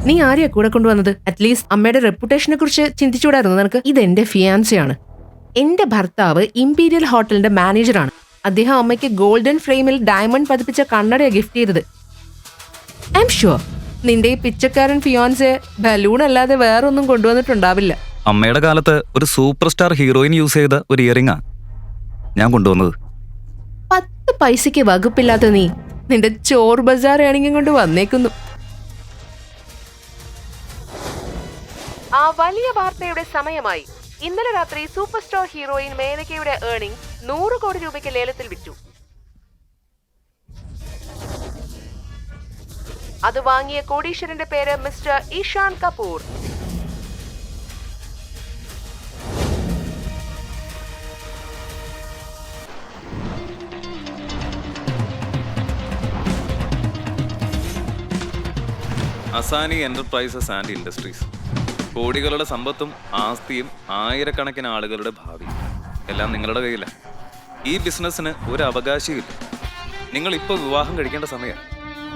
നീ ആരെയാ കൂടെ കൊണ്ടുവന്നത്? അറ്റ്ലീസ്റ്റ് അമ്മയുടെ റെപ്യൂട്ടേഷനെ കുറിച്ച് ചിന്തിച്ചുകൂടായിരുന്നു നിനക്ക്? ഇതെന്റെ ഫിയാൻസിയാണ്. എന്റെ ഭർത്താവ് ഇംപീരിയൽ ഹോട്ടലിന്റെ മാനേജറാണ്. അദ്ദേഹം അമ്മയ്ക്ക് ഗോൾഡൻ ഫ്രെയിമിൽ ഡയമണ്ട് പതിപ്പിച്ച കണ്ണടയാണ് ഗിഫ്റ്റ് ചെയ്തത്. ഐ എം ഷുവർ നിന്റെ ഈ പിച്ചക്കാരൻ ഫിയോൻസെ ബലൂൺ അല്ലാതെ വേറൊന്നും കൊണ്ടുവന്നിട്ടുണ്ടാവില്ല. അമ്മയുടെ കാലത്ത് ഒരു സൂപ്പർ സ്റ്റാർ ഹീറോയിൻ യൂസ് ചെയ്ത ഒരു ഇയറിംഗാ ഞാൻ കൊണ്ടുവന്നത്. 10 പൈസയ്ക്ക് വകുപ്പില്ലാത്ത നീ നിന്റെ ചോർ ബസാർ ആണെങ്കിൽ കൊണ്ട് വന്നേക്കുന്നു. ആ വലിയ വാർത്തയുടെ സമയമായി. ഇന്നലെ രാത്രി സൂപ്പർ സ്റ്റാർ ഹീറോയിൻ മേനകയുടെ ഏർണിംഗ് 100 കോടി രൂപയ്ക്ക് ലേലത്തിൽ വിറ്റു. അത് വാങ്ങിയ കോടീശ്വരന്റെ പേര് mister Ishan Kapoor. Asani enterprises and industries. കോടികളുടെ സമ്പത്തും ആസ്തിയും ആയിരക്കണക്കിന് ആളുകളുടെ ഭാവി എല്ലാം നിങ്ങളുടെ കയ്യിലാണ്. ഈ ബിസിനസ്സിന് ഒരു അവകാശമില്ല. നിങ്ങൾ ഇപ്പോൾ വിവാഹം കഴിക്കേണ്ട സമയം.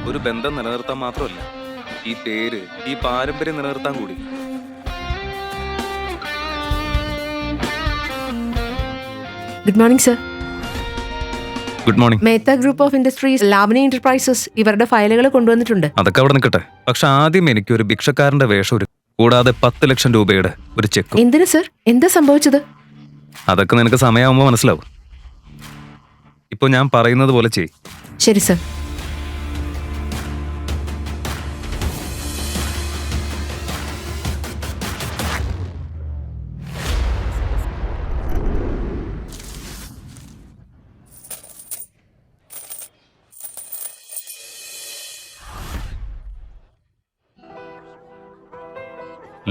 ഒരു ബന്ധം നിലനിർത്താൻ മാത്രമല്ല, ഈ പേര്, ഈ പാരമ്പര്യം നിലനിർത്താൻ കൂടി. Good morning sir. Good morning. Mehta group of industries, Lavni enterprises ഇവരുടെ ഫയലുകൾ കൊണ്ടുവന്നിട്ടുണ്ട്. അതൊക്കെ അവിടെ നിൽക്കട്ടെ. പക്ഷെ ആദ്യം എനിക്ക് ഒരു ഭിക്ഷക്കാരന്റെ വേഷം ഒരു, കൂടാതെ 10 ലക്ഷം രൂപയുടെ ഒരു ചെക്ക്. എന്തിനു സർ? എന്താ സംഭവിച്ചത്? അതൊക്കെ നിനക്ക് സമയമാകുമ്പോൾ മനസ്സിലാവും. ഇപ്പൊ ഞാൻ പറയുന്നത് പോലെ ചെയ്. ശരി സർ.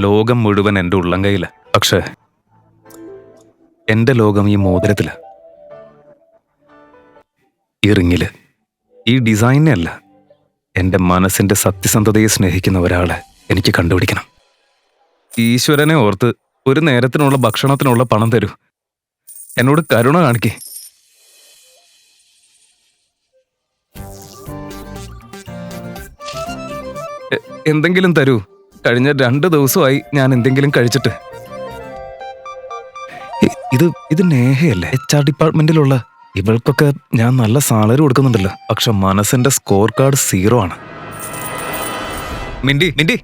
ലോകം മുഴുവൻ എൻ്റെ ഉള്ളം കയ്യില. പക്ഷേ എൻ്റെ ലോകം ഈ മോതിരത്തില, ഈ റിങ്ങില്, ഈ ഡിസൈനെ അല്ല. എൻ്റെ മനസ്സിന്റെ സത്യസന്ധതയെ സ്നേഹിക്കുന്ന ഒരാളെ എനിക്ക് കണ്ടുപിടിക്കണം. ഈശ്വരനെ ഓർത്ത് ഒരു നേരത്തിനുള്ള ഭക്ഷണത്തിനുള്ള പണം തരൂ. എന്നോട് കരുണ കാണിക്കേ. എന്തെങ്കിലും തരൂ. കഴിഞ്ഞ 2 ദിവസമായി ഞാൻ എന്തെങ്കിലും കഴിച്ചിട്ട്. ഇത് നേഹയല്ലേ? HR ഡിപ്പാർട്ട്മെന്റിലുള്ള ഇവൾക്കൊക്കെ ഞാൻ നല്ല സാലറി കൊടുക്കുന്നുണ്ടല്ലോ. പക്ഷെ മനസ്സിന്റെ സ്കോർ കാർഡ് 0 ആണ്. മിണ്ടി മിണ്ടി,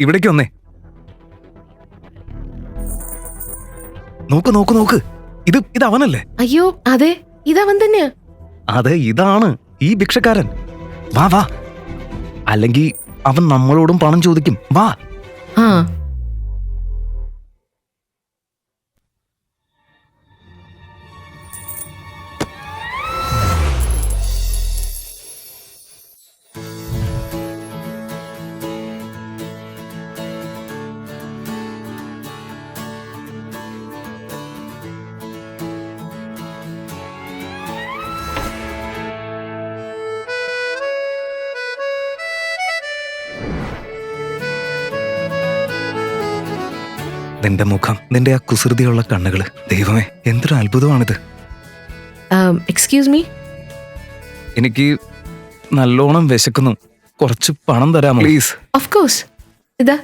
ഇവിടേക്ക് വന്നേ. നോക്ക് നോക്ക് നോക്ക്, ഇത് അവനല്ലേ? അയ്യോ അതെ, ഇതവൻ തന്നെയാ. അതെ, ഇതാണ് ഈ ഭിക്ഷക്കാരൻ. വാ വാ, അല്ലെങ്കിൽ അവൻ നമ്മളോടും പണം ചോദിക്കും. വാ. നിന്റെ മുഖം, നിന്റെ ആ കുസൃതിയുള്ള കണ്ണുകള്, ദൈവമേ എന്തൊരു അത്ഭുതമാണിത്. എക്സ്ക്യൂസ് മീ, എനിക്ക് നല്ലോണം വിശക്കുന്നു. കുറച്ച് പണം തരാമോ പ്ലീസ്? Of course. ഇതാ.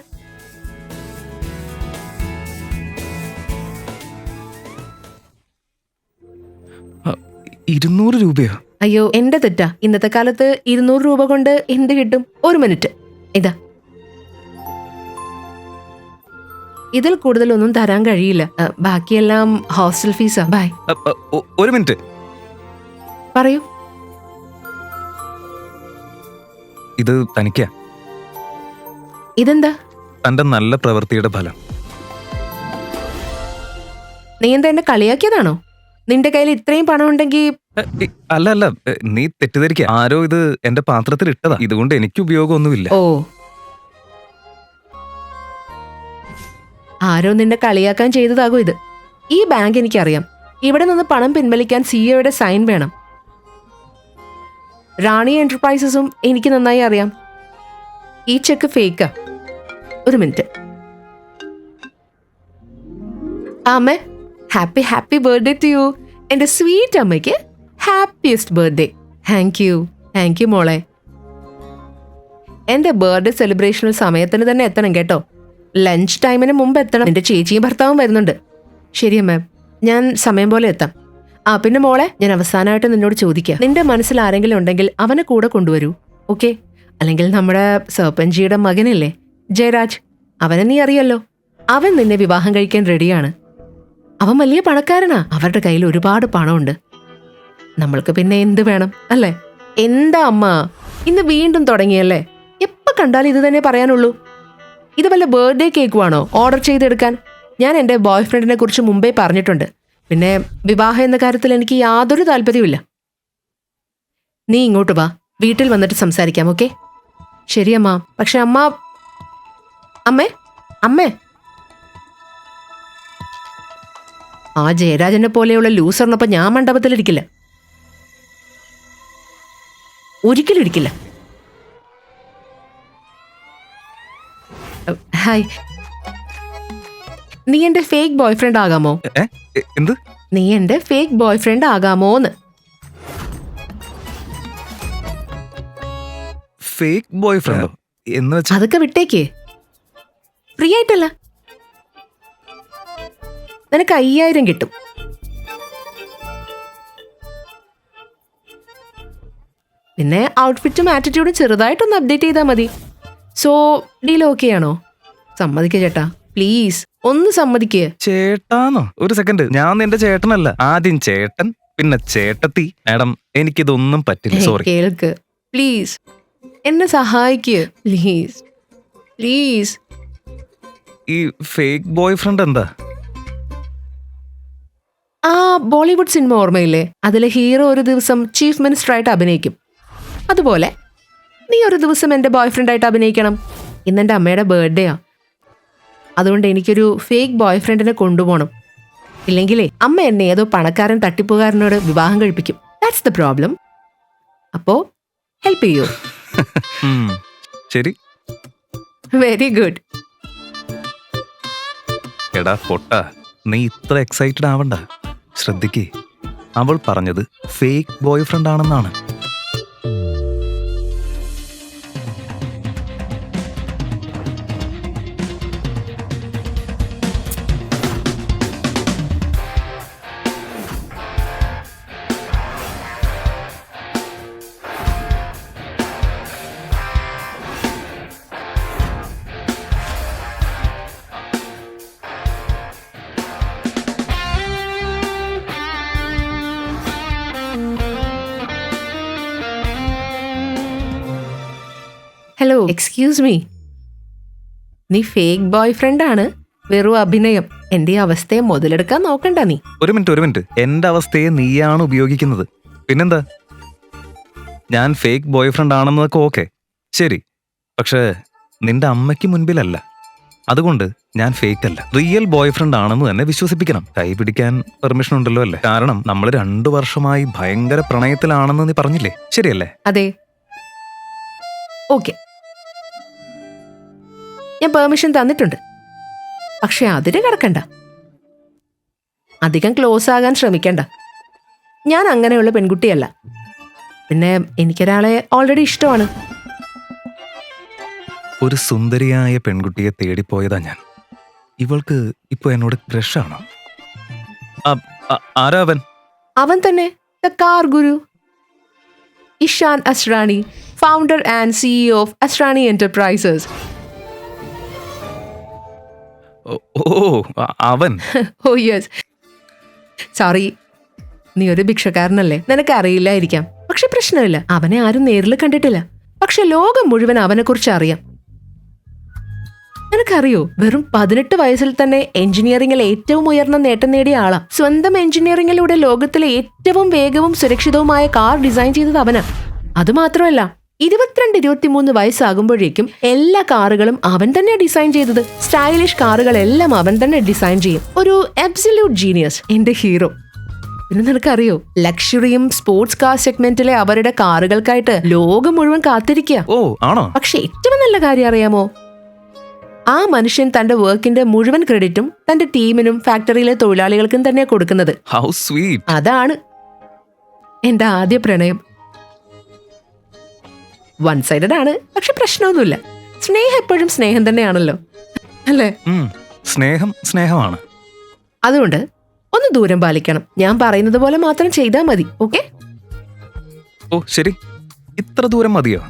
രൂപയോ? അയ്യോ എന്റെ തെറ്റാ. ഇന്നത്തെ കാലത്ത് 200 രൂപ കൊണ്ട് എന്ത് കിട്ടും? 1 മിനിറ്റ്. ഇതാ. ഇതിൽ കൂടുതലൊന്നും തരാൻ കഴിയില്ല. ബാക്കിയെല്ലാം ഹോസ്റ്റൽ ഫീസാ. ബൈ. 1 മിനിറ്റ്. പറയൂ. ഇത് തനിക്കാ. ഇതെന്താ? തന്റെ നല്ല പ്രവൃത്തിയുടെ ഫലം. നീ എന്താ എന്നെ കളിയാക്കിയതാണോ? നിന്റെ കയ്യിൽ ഇത്രയും പണം ഉണ്ടെങ്കിൽ? അല്ല അല്ല, നീ തെറ്റിദ്ധരിക്കുക. ആരോ ഇത് എന്റെ പാത്രത്തിൽ ഇട്ടതാ. ഇതുകൊണ്ട് എനിക്ക് ഉപയോഗമൊന്നുമില്ല. ഓ, ആരോ നിന്നെ കളിയാക്കാൻ ചെയ്തതാകും ഇത്. ഈ ബാങ്ക് എനിക്കറിയാം. ഇവിടെ നിന്ന് പണം പിൻവലിക്കാൻ സിഇഒയുടെ സൈൻ വേണം. റാണി എന്റർപ്രൈസസും എനിക്ക് നന്നായി അറിയാം. ഈ ചെക്ക് ഫേക്കാ. 1 മിനിറ്റ്. അമ്മേ, ഹാപ്പി ബർത്ത്ഡേ ടു യു. എന്റെ സ്വീറ്റ് അമ്മയ്ക്ക് ഹാപ്പിയസ്റ്റ് ബർത്ത്ഡേ. താങ്ക് യു മോളെ. എന്റെ ബർത്ത്ഡേ സെലിബ്രേഷനിൽ സമയത്തിന് തന്നെ എത്തണം കേട്ടോ. ലഞ്ച് ടൈമിന് മുമ്പ് എത്തണം. എന്റെ ചേച്ചിയും ഭർത്താവും വരുന്നുണ്ട്. ശരി മാം, ഞാൻ സമയം പോലെ എത്താം. പിന്നെ മോളെ, ഞാൻ അവസാനമായിട്ട് നിന്നോട് ചോദിക്കാം, നിന്റെ മനസ്സിൽ ആരെങ്കിലും ഉണ്ടെങ്കിൽ അവനെ കൂടെ കൊണ്ടുവരൂ, ഓക്കെ? അല്ലെങ്കിൽ നമ്മുടെ സർപ്പഞ്ചിയുടെ മകനില്ലേ ജയരാജ്, അവനെ നീ അറിയല്ലോ. അവൻ നിന്നെ വിവാഹം കഴിക്കാൻ റെഡിയാണ്. അവൻ വലിയ പണക്കാരനാ. അവരുടെ കയ്യിൽ ഒരുപാട് പണമുണ്ട്. നമ്മൾക്ക് പിന്നെ എന്ത് വേണം അല്ലേ? എന്താ അമ്മ ഇന്ന് വീണ്ടും തുടങ്ങിയല്ലേ? എപ്പോ കണ്ടാലും ഇത് തന്നെ പറയാനുള്ളൂ. ഇത് വല്ല ബർത്ത്ഡേ കേക്കുവാണോ ഓർഡർ ചെയ്തെടുക്കാൻ? ഞാൻ എൻ്റെ ബോയ് ഫ്രണ്ടിനെ കുറിച്ച് മുമ്പേ പറഞ്ഞിട്ടുണ്ട്. പിന്നെ വിവാഹം എന്ന കാര്യത്തിൽ എനിക്ക് യാതൊരു താല്പര്യമില്ല. നീ ഇങ്ങോട്ട് വാ, വീട്ടിൽ വന്നിട്ട് സംസാരിക്കാം, ഓക്കെ? ശരി അമ്മ. പക്ഷെ അമ്മേ അമ്മേ, ആ ജയരാജനെ പോലെയുള്ള ലൂസറിനൊപ്പം ഞാൻ മണ്ഡപത്തിലിരിക്കില്ല, ഒരിക്കലും ഇരിക്കില്ല. ഹായ്, നീ എന്റെ ഫേക്ക് ബോയ് ഫ്രണ്ട് ആകാമോ? എന്ത്? നീ എന്റെ ഫേക്ക് ബോയ് ഫ്രണ്ട് ആകാമോന്ന്? ഫേക്ക് ബോയ് ഫ്രണ്ടോ എന്ന് വെച്ചാ? അതൊക്കെ വിട്ടേക്ക്. ഫ്രീ ആയിട്ടല്ല, നിനക്ക് 5000 കിട്ടും. പിന്നെ ഔട്ട്ഫിറ്റും ആറ്റിറ്റ്യൂഡും ചെറുതായിട്ടൊന്ന് അപ്ഡേറ്റ് ചെയ്താൽ മതി. സോ ഡീൽ ഓക്കെ ആണോ? സമ്മതിക്ക ചേട്ടാ, പ്ലീസ് ഒന്ന് സമ്മതിക്കേ. ചേട്ടാന്നോ? ഒരു സെക്കൻഡ്, ഞാൻ നിന്റെ ചേട്ടനല്ല. ആദ്യം ചേട്ടൻ, പിന്നെ ചേട്ടത്തി. മാഡം, എനിക്കിതൊന്നും പറ്റില്ല, സോറി. കേൾക്ക് പ്ലീസ്, എന്നെ സഹായിക്ക് പ്ലീസ് പ്ലീസ്. ഈ ഫേക്ക് ബോയ് ഫ്രണ്ട് എന്താ? ആ ബോളിവുഡ് സിനിമ ഓർമ്മയില്ലേ? അതിലെ ഹീറോ ഒരു ദിവസം ചീഫ് മിനിസ്റ്റർ ആയിട്ട് അഭിനയിക്കും. അതുപോലെ നീ ഒരു ദിവസം എൻ്റെ ബോയ് ഫ്രണ്ട് ആയിട്ട് അഭിനയിക്കണം. ഇന്നെൻ്റെ അമ്മയുടെ ബർത്ത്ഡേയാ. അതുകൊണ്ട് എനിക്കൊരു ഫേക്ക് ബോയ് ഫ്രണ്ടിനെ കൊണ്ടുപോകണം. ഇല്ലെങ്കിലേ അമ്മ എന്നെ ഏതോ പണക്കാരൻ തട്ടിപ്പുകാരനോട് വിവാഹം കഴിപ്പിക്കും. That's the problem. അപ്പോ ഹെൽപ്പ് ചെയ്യൂ? ശരി, വെരി ഗുഡ്. എടാ പൊട്ട, നീ ഇത്ര എക്സൈറ്റഡ് ആവണ്ട. ശ്രദ്ധിക്കേ, അവൾ പറഞ്ഞത് ഫേക്ക് ബോയ് ഫ്രണ്ട് ആണെന്നാണ്. Hello, excuse me. നീ ഫേക്ക് ബോയ് ഫ്രണ്ട് ആണ്, വെറും അഭിനയം. എന്റെ അവസ്ഥയെ മുതലെടുക്കാൻ നോക്കണ്ട നീ. ഒരു മിനിറ്റ്, എന്റെ അവസ്ഥയെ നീയാണ് ഉപയോഗിക്കുന്നത്. പിന്നെന്താ? ഞാൻ ഫേക്ക് ബോയ് ഫ്രണ്ട് ആണെന്നൊക്കെ ഓക്കെ, ശരി. പക്ഷേ നിന്റെ അമ്മയ്ക്ക് മുൻപിലല്ല. അതുകൊണ്ട് ഞാൻ ഫേക്ക് അല്ല, റിയൽ ബോയ് ഫ്രണ്ട് ആണെന്ന് തന്നെ വിശ്വസിപ്പിക്കണം. കൈ പിടിക്കാൻ പെർമിഷൻ ഉണ്ടല്ലോ അല്ലേ? കാരണം നമ്മൾ 2 വർഷമായി ഭയങ്കര പ്രണയത്തിലാണെന്ന് നീ പറഞ്ഞില്ലേ, ശരിയല്ലേ? അതെ, ഓക്കെ, ഞാൻ പെർമിഷൻ തന്നിട്ടുണ്ട്. പക്ഷെ അതിന് കിടക്കണ്ട, അധികം ക്ലോസ് ആകാൻ ശ്രമിക്കണ്ട. ഞാൻ അങ്ങനെയുള്ള പെൺകുട്ടിയല്ല. പിന്നെ എനിക്കൊരാളെ ഓൾറെഡി ഇഷ്ടമാണ്. ഒരു സുന്ദരിയായ പെൺകുട്ടിയെ തേടിപ്പോയതാ ഞാൻ. ഇവൾക്ക് ഇപ്പൊ എന്നോട് ക്രഷാണോ? ആരാ അവൻ? അവൻ തന്നെ, the car guru, Ishaan Asrani, founder and CEO of Asrani enterprises. അവൻ? ഓ യെസ്, സോറി, നീ ഒരു ഭിക്ഷക്കാരനല്ലേ, നിനക്ക് അറിയില്ലായിരിക്കാം. പക്ഷെ പ്രശ്നമില്ല, അവനെ ആരും നേരിൽ കണ്ടിട്ടില്ല. പക്ഷെ ലോകം മുഴുവൻ അവനെക്കുറിച്ച് അറിയാം. നിനക്കറിയോ, വെറും 18 വയസ്സിൽ തന്നെ എഞ്ചിനീയറിംഗിൽ ഏറ്റവും ഉയർന്ന നേട്ടം നേടിയ ആളാ. സ്വന്തം എഞ്ചിനീയറിംഗിലൂടെ ലോകത്തിലെ ഏറ്റവും വേഗവും സുരക്ഷിതവുമായ കാർ ഡിസൈൻ ചെയ്തത് അവനാ. അതുമാത്രമല്ല, 22-23 വയസ്സാകുമ്പോഴേക്കും എല്ലാ കാറുകളും അവൻ തന്നെ ഡിസൈൻ ചെയ്തത്. സ്റ്റൈലിഷ് കാറുകളെല്ലാം അവൻ തന്നെ ഡിസൈൻ ചെയ്യും. ഒരു അബ്സല്യൂട്ട് ജീനിയസ്, എന്റെ ഹീറോ. പിന്നെ നിനക്കറിയോ, ലക്ഷറിയും സ്പോർട്സ് കാർ സെഗ്മെന്റിലെ അവരുടെ കാറുകൾക്കായിട്ട് ലോകം മുഴുവൻ കാത്തിരിക്കുക. ഓ ആണോ? പക്ഷെ ഏറ്റവും നല്ല കാര്യം അറിയാമോ, ആ മനുഷ്യൻ തന്റെ വർക്കിന്റെ മുഴുവൻ ക്രെഡിറ്റും തന്റെ ടീമിനും ഫാക്ടറിയിലെ തൊഴിലാളികൾക്കും തന്നെ കൊടുക്കുന്നത്. How sweet. അതാണ് എന്റെ ആദ്യ പ്രണയം. വൺ സൈഡഡ് ആണ്, പക്ഷെ പ്രശ്നമൊന്നുമില്ല. സ്നേഹം എപ്പോഴും സ്നേഹം തന്നെയാണല്ലോ, അല്ലേ? സ്നേഹം സ്നേഹമാണ്. അതുകൊണ്ട് ഒന്ന് ദൂരം പാലിക്കണം. ഞാൻ പറയുന്നത് പോലെ മാത്രം ചെയ്താൽ മതി. ഓക്കെ? ഓ ശരി, ഇത്ര ദൂരം മതിയോ?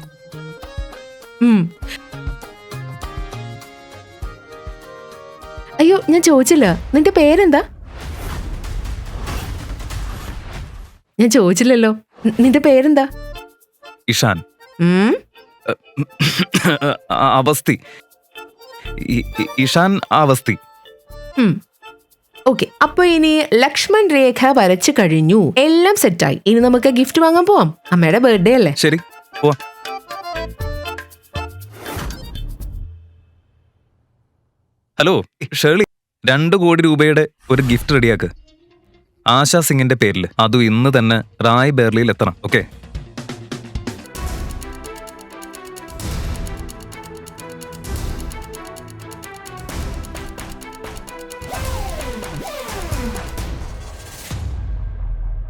അയ്യോ, ഞാൻ ചോദിച്ചില്ല, നിന്റെ പേരെന്താ? ഞാൻ ചോദിച്ചില്ലല്ലോ, നിന്റെ പേരെന്താ? ഇഷാൻ. അവസ്ഥി. ഇഷാൻ അവസ്ഥി. ഓക്കെ, അപ്പൊ ഇനി ലക്ഷ്മൺ രേഖ വരച്ചു കഴിഞ്ഞു, എല്ലാം സെറ്റായി. ഇനി നമുക്ക് ഗിഫ്റ്റ് വാങ്ങാൻ പോവാം. അമ്മയുടെ ബർത്ത്ഡേ അല്ലേ? ശരി, പോവാം. ഹലോ ഷേർലി, 2 കോടി രൂപയുടെ ഒരു ഗിഫ്റ്റ് റെഡിയാക്ക്. ആശാ സിംഗിന്റെ പേരിൽ. അതും ഇന്ന് തന്നെ റായ് ബേർലിയിൽ എത്തണം. ഓക്കെ?